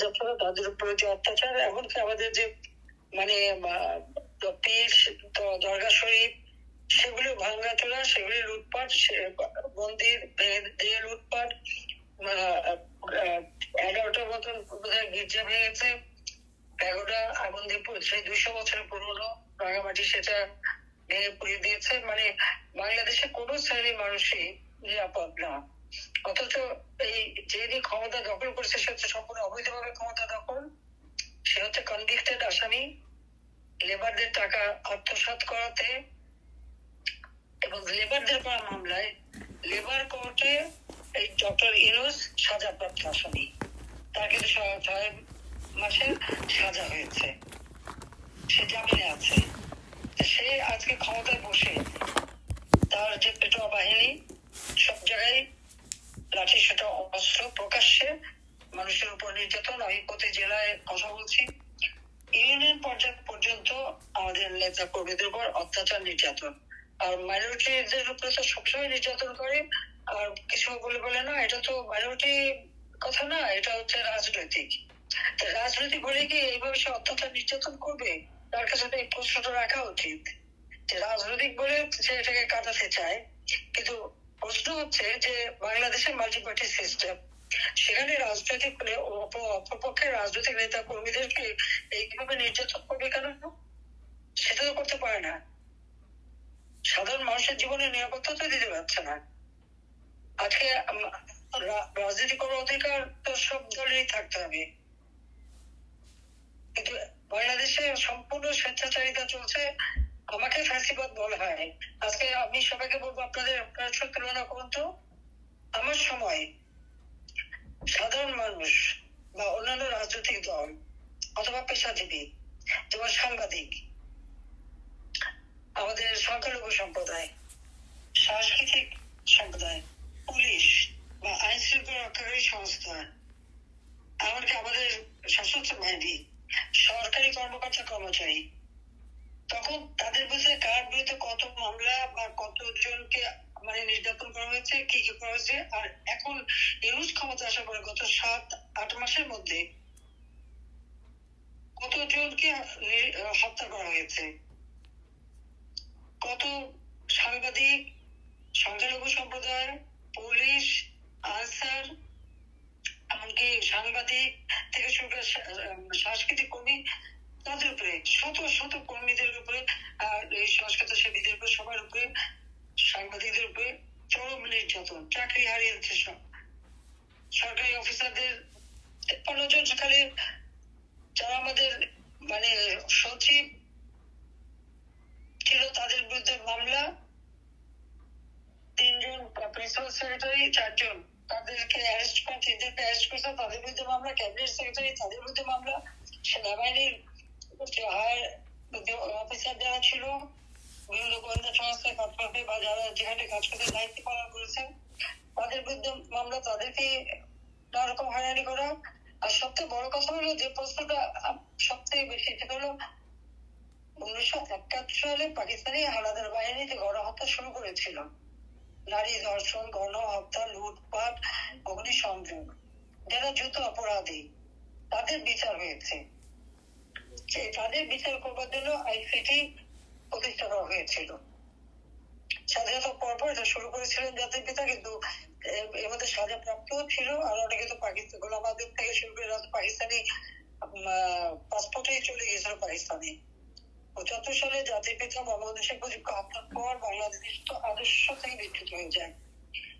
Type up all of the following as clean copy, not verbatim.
যাত্রা, তাদের উপরে যে অত্যাচার, এমনকি আমাদের যে মানে পীর দরগা শরীফ সেগুলো ভাঙ্গা চোরা, সেগুলি লুটপাট, মন্দির দিয়ে লুটপাট, 11টার মতন গির্জা ভেঙেছে, 11টা আগুন দিয়ে সেই 200 বছরের পুরনো রাঙামাটি সেটা ভেঙে পুড়িয়ে দিয়েছে। মানে বাংলাদেশে কোনো শ্রেণীর মানুষই নিরাপদ না। অথচ এই যিনি ক্ষমতা দখল করেছে সে হচ্ছে সম্পূর্ণ অবৈধভাবে ক্ষমতা দখল, সে হচ্ছে কনভিক্টেড আসামি, লেবারদের টাকা আত্মসাৎ করাতে এবং লেবারদের করা মামলায় লেবার কোর্টে এই ডক্টর ইউনূস সাজাপ্রাপ্ত আসামি, তার কিন্তু 6 মাসের সাজা হয়েছে, সে জামিনে আছে। সে আজকে ক্ষমতায় বসে তার যে পেটোয়া বাহিনী সব জায়গায় লাঠি সোঁটা অস্ত্র প্রকাশ্যে মানুষের উপর নির্যাতন। আমি প্রতি জেলায় কথা বলছি, ইউনিয়ন পর্যায় পর্যন্ত আমাদের নেতা কর্মীদের উপর অত্যাচার নির্যাতন। আর মাইনরিটিদের উপরে তো সবসময় নির্যাতন করে, আর কিছু বলে না এটা তো মাইনরিটি কথা না, এটা হচ্ছে রাজনৈতিক। রাজনৈতিক বলে কি এইভাবে সে অত্যাচার নির্যাতন করবে? তার কাছে তো এই প্রশ্নটা রাখা উচিত যে রাজনৈতিক বলে সে এটাকে কাটাতে চায়। কিন্তু প্রশ্ন হচ্ছে যে বাংলাদেশের মাল্টি পার্টি সিস্টেম, সেখানে রাজনৈতিক অপরপক্ষের রাজনৈতিক নেতা কর্মীদেরকে এইভাবে নির্যাতন করবে কেন? সেটা তো করতে পারে না। সাধারণ মানুষের জীবনে নিরাপত্তা তো দিতে পারছে না। আজকে রাজনীতি করার অধিকার তো সব দলেরই থাকতে হবে, কিন্তু বাংলাদেশে সম্পূর্ণ স্বেচ্ছাচারিতা চলছে। আমাকে ফ্যাসিবাদ বলা হয়। আজকে আমি সবাইকে বলবো আপনাদের তুলনা করুন তো, আমার সময় সাধারণ মানুষ বা অন্যান্য রাজনৈতিক দল অথবা পেশাজীবী, যেমন সাংবাদিক, আমাদের সংখ্যালঘু সম্প্রদায়, সাংস্কৃতিক সম্প্রদায়, পুলিশ বা আইন শৃঙ্খলা রক্ষাকারী সংস্থা, এমনকি আমাদের সশস্ত্র বাহিনী, সরকারি কর্মকর্তা কর্মচারী, তখন তাদের বিরুদ্ধে কার বিরুদ্ধে কত মামলা বা কতজনকে মানে নির্যাতন করা হয়েছে, কি কি করা হয়েছে, আর এখন ইউনূস ক্ষমতা আসার পরে গত 7-8 মাসের মধ্যে কতজনকে হত্যা করা হয়েছে, কত সাংবাদিক, সংখ্যালঘু সম্প্রদায়, পুলিশ, আনসার, এমনকি সাংবাদিক থেকে শুরু করে সাংস্কৃতিক কর্মী, তাদের উপরে শত শত কর্মীদের উপরে, আর এই সংস্কৃত সেবীদের উপরে, সবার উপরে, সাংবাদিকদের উপরে চরম নির্যাতন, চাকরি হারিয়েছে সব সরকারি অফিসারদের। 53 জন খালি যারা আমাদের মানে সচিব ছিল তাদের বিরুদ্ধে মামলা, 3 জন প্রিন্সিপাল সেক্রেটারি, 4 জন তাদেরকে অ্যারেস্ট করে, 3 জনকে অ্যারেস্ট করেছে, তাদের বিরুদ্ধে মামলা, ক্যাবিনেট সেক্রেটারি তাদের বিরুদ্ধে মামলা, সেনাবাহিনীর হায়ার অফিসার যারা ছিল, বিভিন্ন গোয়েন্দা সংস্থায় কাজ করতে বা যারা যেখানে কাজ করতে দায়িত্ব পালন করেছেন তাদের বিরুদ্ধে মামলা, তাদেরকে নানা রকম হয়রানি করা। আর সবচেয়ে বড় কথা হলো যে প্রশ্নটা সব থেকে বেশি, সেটা হলো 1971 সালে পাকিস্তানি হানাদার বাহিনী যে গণহত্যা শুরু করেছিল, নারী ধর্ষণ, গণহত্যা, লুটপাট, অগ্নিসংযোগ, যারা যুদ্ধ অপরাধী তাদের বিচার হয়েছে। তাদের বিচার করবার জন্য আইসিটি প্রতিষ্ঠা করা হয়েছিল। স্বাধীনতা পরপর এটা শুরু করেছিলেন জাতির পিতা, কিন্তু এর মধ্যে সাজাপ্রাপ্ত ছিল আর অনেকে তো পাকিস্তান গোলাম আজম থেকে শুরু করে পাকিস্তানি পাসপোর্টেই চলে গিয়েছিল পাকিস্তানে। 75 সালে জাতির পিতা মোহাম্মদ শেখ মুজিবকে হত্যার পর বাংলাদেশ তো আদর্শ থেকে বিচ্যুত হয়ে যায়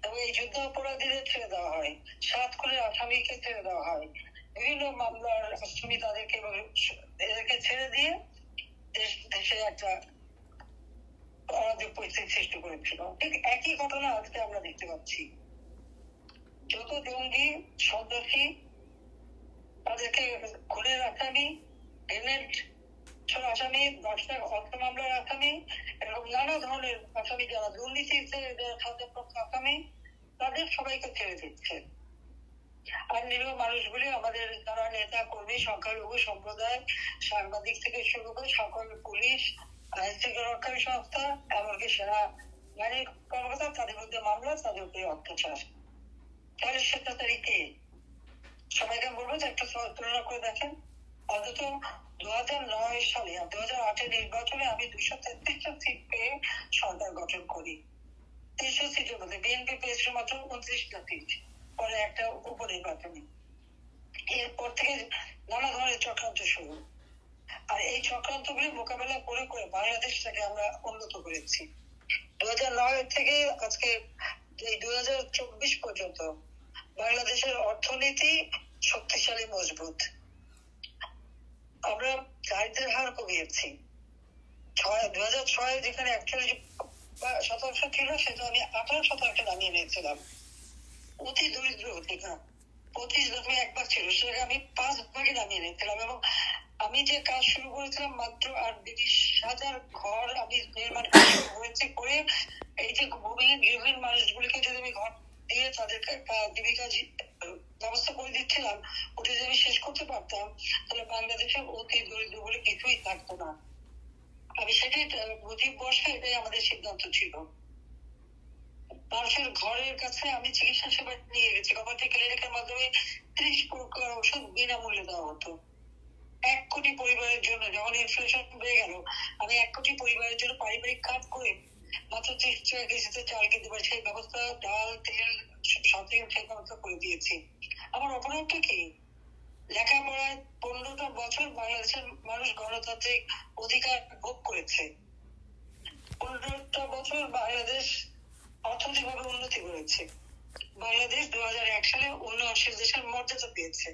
এবং এই যুদ্ধ অপরাধীদের ছেড়ে দেওয়া হয়, 7 খুনের আসামিকে ছেড়ে দেওয়া হয়, বিভিন্ন মামলার আসামি তাদেরকে এদেরকে ছেড়ে দিয়ে দেশে একটা অরাজক পরিস্থিতি সৃষ্টি করেছিল। ঠিক একই ঘটনা আজকে আমরা দেখতে পাচ্ছি। যত জঙ্গি সন্ত্রাসী, তাদেরকে খুনের আসামি, গ্রেনেড ছোড়া আসামি, 10টা হত্যা মামলার আসামি, এরকম নানা ধরনের আসামি যারা দুর্নীতিতে সাজাপ্রাপ্ত আসামি, তাদের সবাইকে ছেড়ে দিচ্ছে। আর নিরীহ মানুষগুলি আমাদের যারা নেতা কর্মী, সংখ্যালঘু সম্প্রদায়, সাংবাদিক থেকে শুরু করে সকল পুলিশ, আইন শৃঙ্খলা রক্ষাকারী সংস্থা, এমনকি সেনা বাহিনীর কর্মকর্তা, তাদের মধ্যে মামলা, তাদের উপরে অত্যাচার। তাহলে স্বেচ্ছাচারী কে? সবাইকে বলবো তফাৎ একটা তুলনা করে দেখেন, অন্তত 2009 সালে আর 2008 নির্বাচনে আমি 233টা সিট পেয়ে সরকার গঠন করি। 300 সিটের মধ্যে বিএনপি পেয়েছিল মাত্র 29টা সিট, পরে একটা উপনির্বাচনে। এরপর থেকে নানা ধরনের চক্রান্ত শুরু, আর এই চক্রান্তগুলি মোকাবেলা করে করে বাংলাদেশটাকে আমরা উন্নত করেছি। 2009 থেকে আজকে এই 2024 পর্যন্ত বাংলাদেশের অর্থনীতি শক্তিশালী, মজবুত। আমরা দারিদ্রের হার কমিয়েছি। 2006 যেখানে 41% ছিল, সেটা আমি 18% নামিয়ে নিয়েছিলাম। অতি দরিদ্র অধিকার 25.1 ছিল, সেটাকে আমি 5 ভাগে নামিয়ে নিয়েছিলাম। এবং আমি যে কাজ শুরু করেছিলাম, মাত্র আর 20,000 ঘর আমি নির্মাণ করেছি। করে এই যে ভূমিহীন গৃহহীন মানুষগুলিকে যদি আমি ঘর দিয়ে তাদেরকে জীবিকা ব্যবস্থা করে দিচ্ছিলাম, ওটা যদি আমি শেষ করতে পারতাম, তাহলে বাংলাদেশের অতি দরিদ্র বলে কিছুই থাকতো না। আমি সেটাই মুজিব বর্ষে এটাই আমাদের সিদ্ধান্ত ছিল। মানুষের ঘরের কাছে আমি চিকিৎসা সেবা নিয়ে গেছি। কমিউনিটি ক্লিনিকের মাধ্যমে 30 প্রকার ওষুধ বিনামূল্যে দেওয়া হতো 1 কোটি পরিবারের জন্য। যখন ইনফ্লেশন বেড়ে গেল, আমি 1 কোটি পরিবারের জন্য পারিবারিক কাজ করে মাত্র 30 টাকা কেজিতে চাল কিনতে পারি, সেই ব্যবস্থা, ডাল তেল সব থেকে সেই ব্যবস্থা করে দিয়েছি। আমার অপরাধটা কি? লেখাপড়ায় 15টা বছর বাংলাদেশের মানুষ গণতান্ত্রিক অধিকার ভোগ করেছে। 15টা বছর বাংলাদেশ অর্থনৈতিকভাবে উন্নতি করেছে। বাংলাদেশ 2001 সালে উন্নয়নশীল দেশের মর্যাদা পেয়েছে।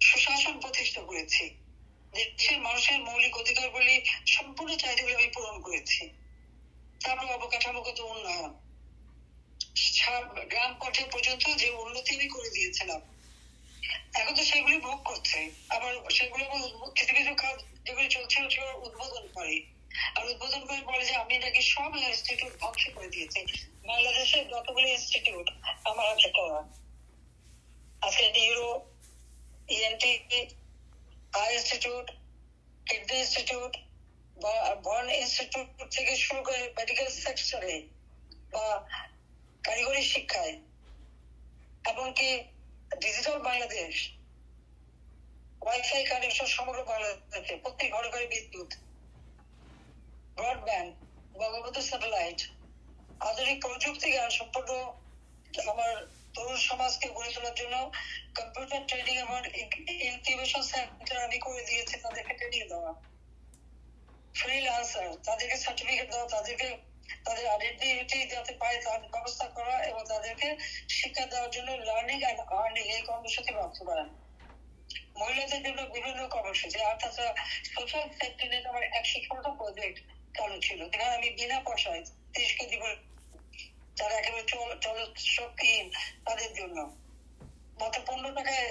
সুশাসন প্রতিষ্ঠা করেছি। দেশের মানুষের মৌলিক অধিকারগুলি সম্পূর্ণ চাহিদাগুলি আমি পূরণ করেছি। তারপর অবকাঠামোগত উন্নয়ন, গ্রাম পর্যায় পর্যন্ত যে উন্নতি আমি করে দিয়েছিলাম, এখন তো সেগুলি ভোগ করছে। আবার সেগুলো কিছু কিছু কাজ যেগুলি চলছিল সেগুলো উদ্বোধন করে, আর উদ্বোধন করে বলে যে আমি নাকি সব ইনস্টিটিউট ধ্বংস করে দিয়েছি। বাংলাদেশের যতগুলি ইনস্টিটিউট আমার হাতে করা, আজকে neuro, ENT, eye institute, kidney institute বা বর্ন ইনস্টিটিউট থেকে শুরু করে মেডিকেল সেক্টরে বা কারিগরি শিক্ষায়, এমনকি ডিজিটাল বাংলাদেশ, ওয়াইফাই কানেকশন সমগ্র বাংলাদেশে, প্রত্যেক ঘরে ঘরে বিদ্যুৎ, ব্রডব্যান্ড, বঙ্গবন্ধু স্যাটেলাইট, আধুনিক প্রযুক্তি জ্ঞান সম্পূর্ণ আমার তরুণ সমাজকে গড়ে তোলার জন্য কম্পিউটার ট্রেনিং এবং ইনকিউবেশন সেন্টার আমি করে দিয়েছি, তাদেরকে ট্রেনিং দেওয়া। ফ্রিল্যান্সার, তাদেরকে সার্টিফিকেট দেওয়া, তাদেরকে তাদের আইডেন্টিটি যাতে পায় তার ব্যবস্থা করা এবং তাদেরকে শিক্ষা দেওয়ার জন্য লার্নিং অ্যান্ড আর্নিং এই কর্মসূচি বাস্তবায়ন। মহিলাদের জন্য বিভিন্ন কর্মসূচি, আর তাছাড়া সোশ্যাল সেফটি নেট আমার 116টা প্রজেক্ট চালু ছিল, যেখানে আমি বিনা পয়সায় 30 কেজি করে যারা একেবারে চলশক্তিহীন তাদের জন্য মাত্র 15 টাকায়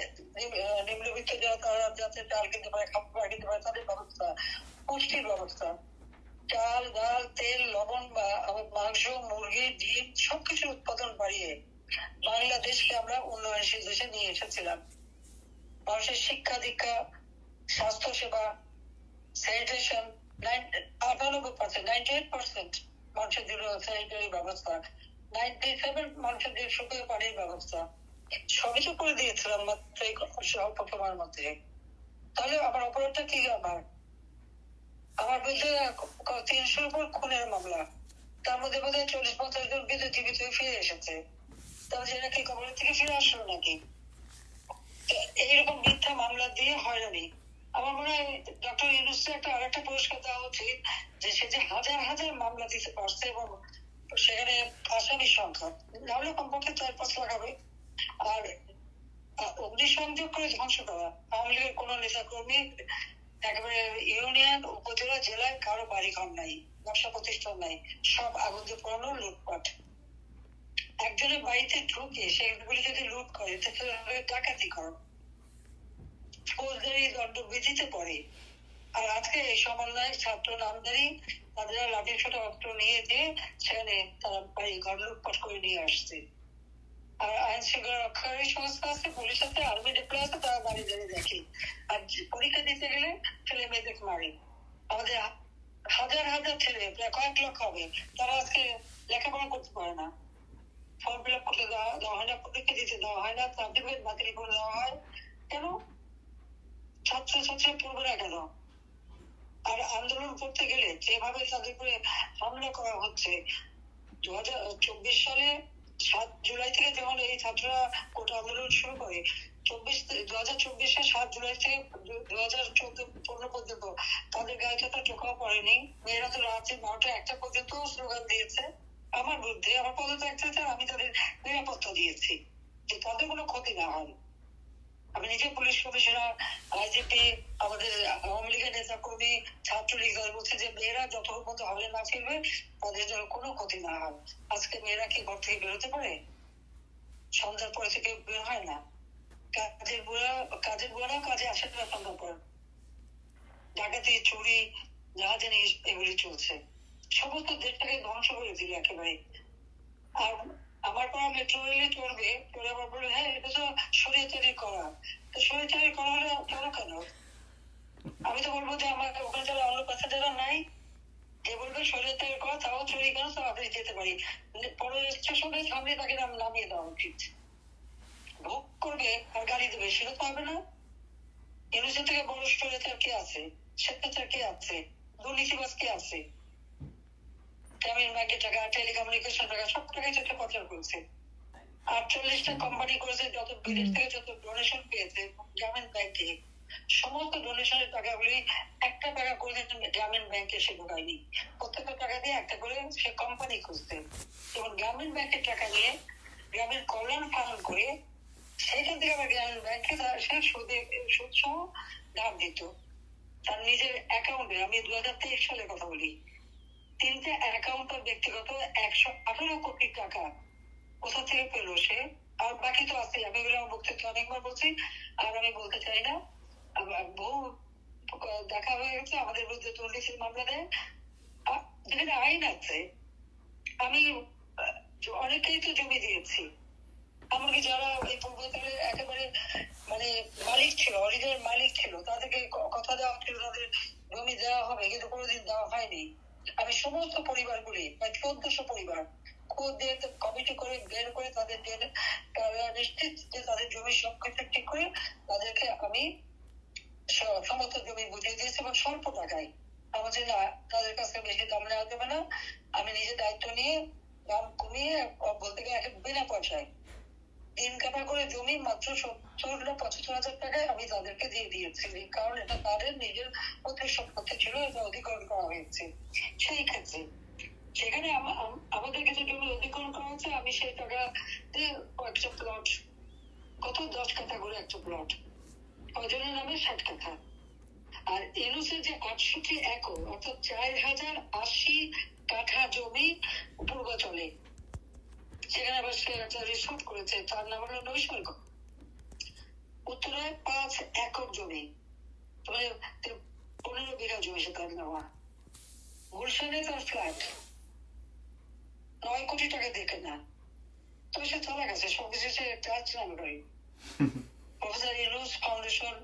নিম্নবিত্ত যারা তারা যাতে চাল কিনতে পারে, খাবার কিনতে পারে, তাদের ব্যবস্থা, পুষ্টির ব্যবস্থা, চাল ডাল তেল লবণ বা মাংস মুরগি ডিম সবকিছুর উৎপাদন বাড়িয়ে বাংলাদেশকে আমরা উন্নয়নশীল দেশে নিয়ে এসেছিলাম। মানুষের শিক্ষা দীক্ষা, স্বাস্থ্য সেবা, স্যানিটেশন 98% মানুষের জন্য স্যানিটারি ব্যবস্থা, 97 মানুষের জন্য শুকনো পানির ব্যবস্থা, সবই তো করে দিয়েছিলাম মাত্র এই অল্প সময়ের মধ্যে। তাহলে আমার অপরাধটা কি? আমার বিরুদ্ধে 300-র উপর খুনের মামলা, তার মধ্যে বোধ হয় 40-50 জন বিদ্যুৎ জীবিত ফিরে এসেছে। তাহলে সেটা কি কবর থেকে ফিরে আসলো নাকি? এইরকম মিথ্যা মামলা দিয়ে হয়রানি। আমার মনে হয় ডক্টর ইউনূসকে একটা আরেকটা পুরস্কার দেওয়া উচিত, যে সে যে হাজার হাজার মামলা দিতে পারছে এবং সেখানে আসামির সংখ্যা নাহলে কমপক্ষে 4-5 লাখ হবে। আর অগ্নিসংযোগ করে ধ্বংস করা, আওয়ামী লীগের কোন নেতা কর্মী একেবারে ইউনিয়ন উপজেলা জেলায় কারো বাড়ি ঘর নাই, ব্যবসা প্রতিষ্ঠান নাই, সব আগুন দিয়ে পোড়ানো, লুটপাট। একজনের বাড়িতে ঢুকে সেগুলি যদি লুট করে তাহলে ডাকাতি করো, ফৌজদারি দণ্ডবিধিতে পড়ে। আর আজকে এই সমন্বয় ছাত্র নামদারি তাদের লাঠি ছোট অস্ত্র নিয়ে যে সেখানে তারা বাড়ি ঘর লুটপাট করে নিয়ে আসছে। আর আইন শৃঙ্খলা রক্ষাকারী সংস্থা আছে, পুলিশ আছে, আর্মি ডিপ্লয় আছে, তারা বাড়ি দাঁড়িয়ে দেখে। আর পরীক্ষা দিতে গেলে ছেলে মেয়েদের মারে। আমাদের হাজার হাজার ছেলে, প্রায় কয়েক লক্ষ হবে, তারা আজকে লেখাপড়া করতে পারে না, ফর্ম ফিল আপ করতে দেওয়া হয় না, পরীক্ষা দিতে দেওয়া হয় না, সার্টিফিকেট বাতিল করে দেওয়া হয়, কেন? ছাত্রছাত্রী পড়বে না কেন? আর আন্দোলন করতে গেলে যেভাবে তাদের উপরে হামলা করা হচ্ছে, 2024 সালে 7 জুলাই থেকে যখন এই ছাত্ররা কোটা আন্দোলন শুরু করে, 2024 7 জুলাই থেকে 2014 পর্যন্ত তাদের গায়ে তো টোকাও পড়েনি। মেয়েরা তো রাত্রে 12টা 1টা পর্যন্ত স্লোগান দিয়েছে আমার বিরুদ্ধে, আমার পদত্যাগ চাইছে, আমি তাদের নিরাপত্তা দিয়েছি যে তাদের কোনো ক্ষতি না হয়। আমি নিজে পুলিশ কমিশনার, আইজিপি, আমাদের আওয়ামী লীগের নেতা কর্মী, ছাত্রলীগ বলছে যে মেয়েরা যতক্ষণ মতো হলে না ফিরবে তাদের যেন কোনো ক্ষতি না হয়। আজকে মেয়েরা কি ঘর থেকে বেরোতে পারে? সন্ধ্যার পরে থেকে বের হয় না। কাজের বুড়ারাও কাজে আসে না সন্ধ্যার পর। ডাকাতি, চুরি, যা জিনিস এগুলি চলছে, সমস্ত দেশটাকে ধ্বংস করে দিল একেবারে। আর আমার পর মেট্রো রেলে চড়বে, চড়ে আবার বলবে হ্যাঁ এটা তো শরীয়তারি করা। তো শরীয়তারি করা হলে কেন কেন? আমি তো বলবো যে আমার ওখানে যারা অন্য প্যাসেঞ্জাররা নাই, যে বলবে শরীয়তারি করা তাও চুরি কেন, তো আপনি যেতে পারি। পরে স্টেশনের সামনে তাকে নামিয়ে দেওয়া উচিত। ভোগ করবে আর গাড়ি দেবে, সেটা তো হবে না। ইউনিসেফ থেকে বড় শরীয়তার কে আছে? স্বেচ্ছাচার কে আছে? দুর্নীতিবাজ কে আছে? গ্রামীণ ব্যাংকের টাকা, টেলিকমিউনিকেশন টাকা, সব টাকাই তো পাচার করেছে। 48টা কোম্পানি করেছে, যত বিদেশ থেকে যত ডোনেশন পেয়েছে গ্রামীণ ব্যাংক থেকে, সমস্ত ডোনেশনের টাকাগুলি একটা টাকা করে গ্রামীণ ব্যাংকে সে ঢোকায়নি। প্রত্যেকটা টাকা দিয়ে একটা করে সে কোম্পানি খুঁজতে, এবং গ্রামীণ ব্যাংকের টাকা নিয়ে গ্রামীণ কল্যাণ পালন করে সেইখান থেকে আবার গ্রামীণ ব্যাংকে সে সুদ সহ ধার দিত তার নিজের অ্যাকাউন্টে। আমি 2023 সালের কথা বলি, 3টে অ্যাকাউন্ট ব্যক্তিগত 118 কোটি টাকা কোথা থেকে পেলো সে? আর বাকি তো আছে, আমি এগুলো আমার বক্তব্য অনেকবার বলছি, আর আমি বলতে চাই না। বহু দেখা হয়ে গেছে আমাদের বিরুদ্ধে দুর্নীতির মামলা দেয়, যেখানে আইন আছে। আমি অনেকেই তো জমি দিয়েছি, এমনকি যারা এই পূর্বতলে একেবারে মানে মালিক ছিল, অরিজিনাল মালিক ছিল, তাদেরকে কথা দেওয়া ছিল তাদের জমি দেওয়া হবে, কিন্তু কোনোদিন দেওয়া হয়নি। আমি সমস্ত পরিবারগুলি, প্রায় 1400 পরিবার খোঁজ দিয়ে কমিটি করে বের করে তাদের নিশ্চিত যে তাদের জমি সবকিছু ঠিক করে তাদেরকে আমি সমস্ত জমি বুঝিয়ে দিয়েছি, এবং স্বল্প টাকায়। আমাদের তাদের কাছে বেশি দাম নেওয়া যাবে না। আমি নিজে দায়িত্ব নিয়ে দাম কমিয়ে, বলতে গেলে বিনা পয়সায় 3 কাঠা করে জমি মাত্র 70-75 হাজার টাকায় আমি তাদেরকে দিয়ে দিয়েছি, কারণ এটা তাদের নিজের প্রত্যেক সম্পত্তি ছিল, এটা অধিকরণ করা হয়েছে। সেই ক্ষেত্রে সেখানে আমাদের কিছু জমি অধিকরণ করা হয়েছে, আমি সেই টাকাতে কয়েকটা প্লট, কত 10 কাঠা করে একটা প্লট, কয়জনের নামে 60 কাঠা। আর এনুসের যে 68 একর অর্থাৎ 4080 কাঠা জমি পূর্বাচলে, সেখানে আবার সে একটা রিসোর্ট করেছে, তার নাম হলো নৈসর্গ। উত্তরে 5 একর জমি, মানে 15 বিঘা জমি সে তার নেওয়া। গুলশানে তার ফ্ল্যাট 9 কোটি টাকা দেখে না, তবে সে চলে গেছে, সবকিছু সে ট্রাস্ট নামে করে। Professor Yunus foundation,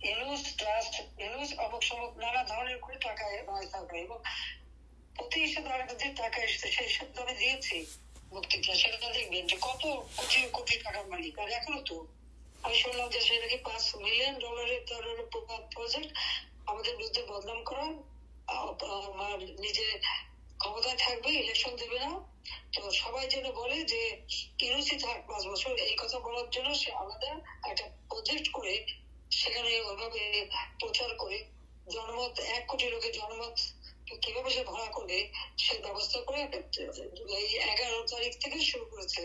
Yunus trust, Yunus অবক সমক নানা ধরনের করে টাকা ব্যবস্থা করে, এবং প্রতি হিসেবে তার যে টাকা এসেছে সেই হিসেবে আমি দিয়েছি বক্তৃতা, সেটা দেখবেন যে কত কোটি কোটি টাকার মালিক। আর এখনো তো আমি শুনলাম যে সে নাকি $5 মিলিয়ন প্রজেক্ট আমাদের বিরুদ্ধে বদনাম করার, আমার নিজে ক্ষমতায় থাকবে, ইলেকশন দেবে না, তো সবাই যেন বলে যে ইউনুসই থাক 5 বছর, এই কথা বলার জন্য সে আলাদা একটা প্রজেক্ট করে সেখানে ওইভাবে প্রচার করে জনমত 1 কোটি লোকের জনমত কিভাবে সে ভাড়া করবে সে ব্যবস্থা করে এই 11 তারিখ থেকে শুরু করেছে।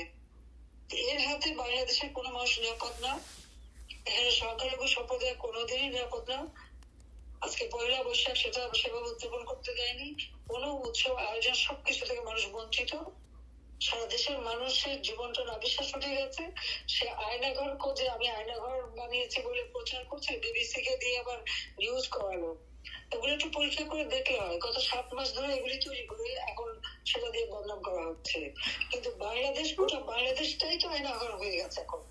এর হাতে বাংলাদেশের কোনো মানুষ নিরাপদ না, এখানে সংখ্যালঘু সম্প্রদায় কোনোদিনই নিরাপদ না। আজকে 1লা বৈশাখ সেটা সেভাবে উদযাপন করতে দেয়নি, কোনো উৎসব আয়োজন সবকিছু থেকে মানুষ বঞ্চিত। সারা দেশের মানুষের জীবনটা অবিশ্বাস উঠে গেছে। সে আয়নাঘর খোঁজে, আমি আয়নাঘর বানিয়েছি বলে প্রচার করছে, বিবিসি কে দিয়ে আবার নিউজ করালো। এগুলো একটু পরীক্ষা করে দেখলে হয়, গত 7 মাস ধরে এগুলি তৈরি করে এখন সেটা দিয়ে বদনাম করা হচ্ছে। কিন্তু বাংলাদেশ, গোটা বাংলাদেশটাই তো আয়নাঘর হয়ে গেছে এখন।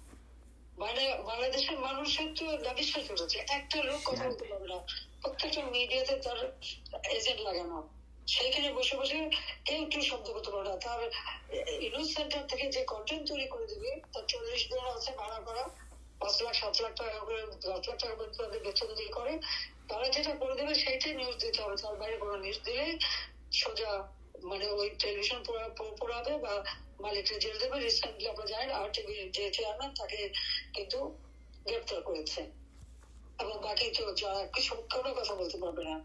বাংলাদেশের মানুষের তো অবিশ্বাস উঠেছে, একটা লোক কথা বলতে পারবে না, প্রত্যেকটা মিডিয়াতে তার এজেন্ট লাগানো, সেইখানে বসে বসে কেউ একটু শব্দ করতে পারে না। তার নিউজ সেন্টার থেকে যে কন্টেন্ট তৈরি করে দেবে, তার 40 জন আছে ভাড়া করা, 5 লাখ 7 লাখ টাকা 10 লাখ টাকা পর্যন্ত তাদের বেতন দিয়ে করে, তারা যেটা করে দেবে সেইটাই নিউজ দিতে হবে, তার বাইরে কোনো নিউজ দিলেই সোজা মানে ওই টেলিভিশন পড়াবে বা মালিকরা জেল দেবে। রিসেন্টলি আপনারা জানেন RTV যে চেয়ারম্যান তাকে কিন্তু গ্রেপ্তার করেছে, এবং বাকি তো যারা কিছু কোনো কথা বলতে পারবে না।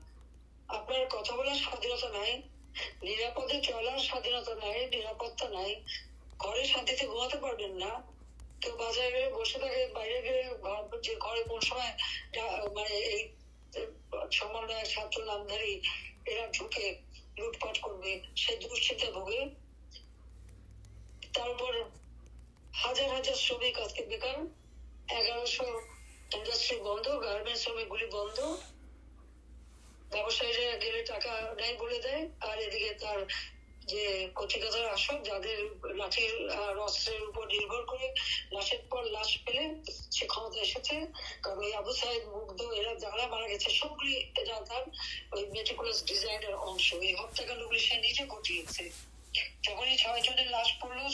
আপনার কথা বলার স্বাধীনতা নাই, নিরাপদে চলার স্বাধীনতা নাই, নিরাপত্তা নাই, ঘরে শান্তিতে ঘুমাতে পারবেন না। কেউ বাজারে গেলে বসে থাকে, বাইরে গেলে যে ঘরে কোন সময় মানে এই সমন্বয় ছাত্র নামধারী এরা ঢুকে লুটপাট করবে সেই দুশ্চিন্তা ভোগে। তারপর হাজার হাজার শ্রমিক আজকে বেকার, 1100 ইন্ডাস্ট্রি বন্ধ, গার্মেন্টস শ্রমিকগুলি বন্ধ, ব্যবসায়ীরা গেলে টাকা নেই বলে দেয়, আর এদিকে তার যে কচিকাতার আসক যাদের লাঠির আর অস্ত্রের উপর নির্ভর করে লাশের পর লাশ পেলে সে ক্ষমতা এসেছে। কারণ ওই আবু সাইদ, মুগ্ধ এরা যারা মারা গেছে সবগুলি এরা তার ওই মেটিকুলাস ডিজাইনের অংশ। এই হত্যাকাণ্ডগুলি সে নিজে ঘটিয়েছে। যখনই 6 জনের লাশ পড়লো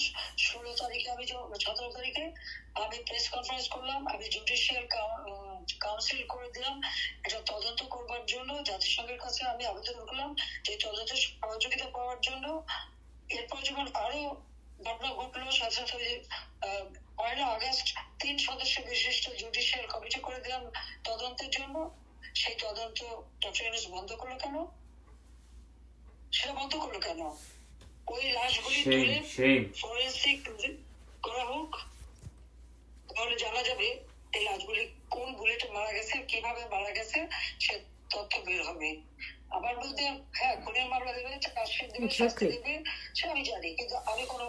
16 তারিখে, আমি 17 তারিখে আমি প্রেস কনফারেন্স করলাম, আমি জুডিশিয়াল কাউন্সিল করে দিলাম এটা তদন্ত করবার জন্য। জাতিসংঘের কাছে আমি আবেদন করলাম যে তদন্তের সহযোগিতা পাওয়ার জন্য। এরপর যখন আরো ঘটনা ঘটলো, সাথে সাথে 1 আগস্ট 3 সদস্য বিশিষ্ট জুডিশিয়াল কমিটি করে দিলাম তদন্তের জন্য। সেই তদন্ত ডক্টর ইউনূস বন্ধ করলো কেন? সেটা বন্ধ করলো কেন? ওই লাশগুলি তুলে ফরেন্সিক করা হোক, তাহলে জানা যাবে এই লাশগুলি কোন বুলেটে মারা গেছে, কিভাবে মারা গেছে, সে তথ্য বের হবে। আবার বলতে হ্যাঁ খুনের মামলা দেবে, চার্জশিট দেবে, শাস্তি দেবে, সে আমি জানি, কিন্তু আমি কোনো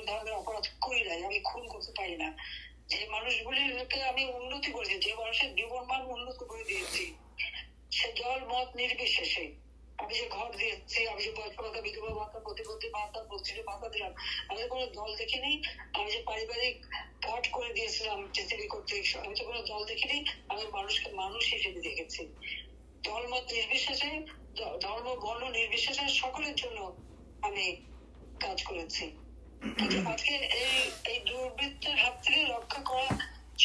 ধরনের অপরাধ করি নাই, আমি খুন করতে পারি না। যে মানুষগুলিকে আমি উন্নতি করেছি, যে মানুষের জীবন মান উন্নত করে দিয়েছি, সে দল মত নির্বিশেষে, আমি যে ঘর দিয়েছি, আমি যে বয়স্ক ভাতা, বিধবা ভাতা, প্রতিবন্ধী ভাতা, মসজিদে ভাতা দিলাম, আমি তো কোনো দল দেখিনি। আমি যে পারিবারিক কার্ড করে দিয়েছিলাম টিসিবি কর্তৃক, আমি তো কোনো দল দেখিনি। আমি মানুষকে মানুষ হিসেবে দেখেছি, দল মত নির্বিশেষে, ধর্ম বর্ণ নির্বিশেষে সকলের জন্য আমি কাজ করেছি। কিন্তু আজকে এই দুর্বৃত্তের হাত থেকে রক্ষা করা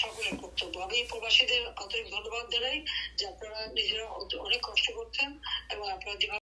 সকলের কর্তব্য। আমি প্রবাসীদের আন্তরিক ধন্যবাদ জানাই যে আপনারা নিজেরা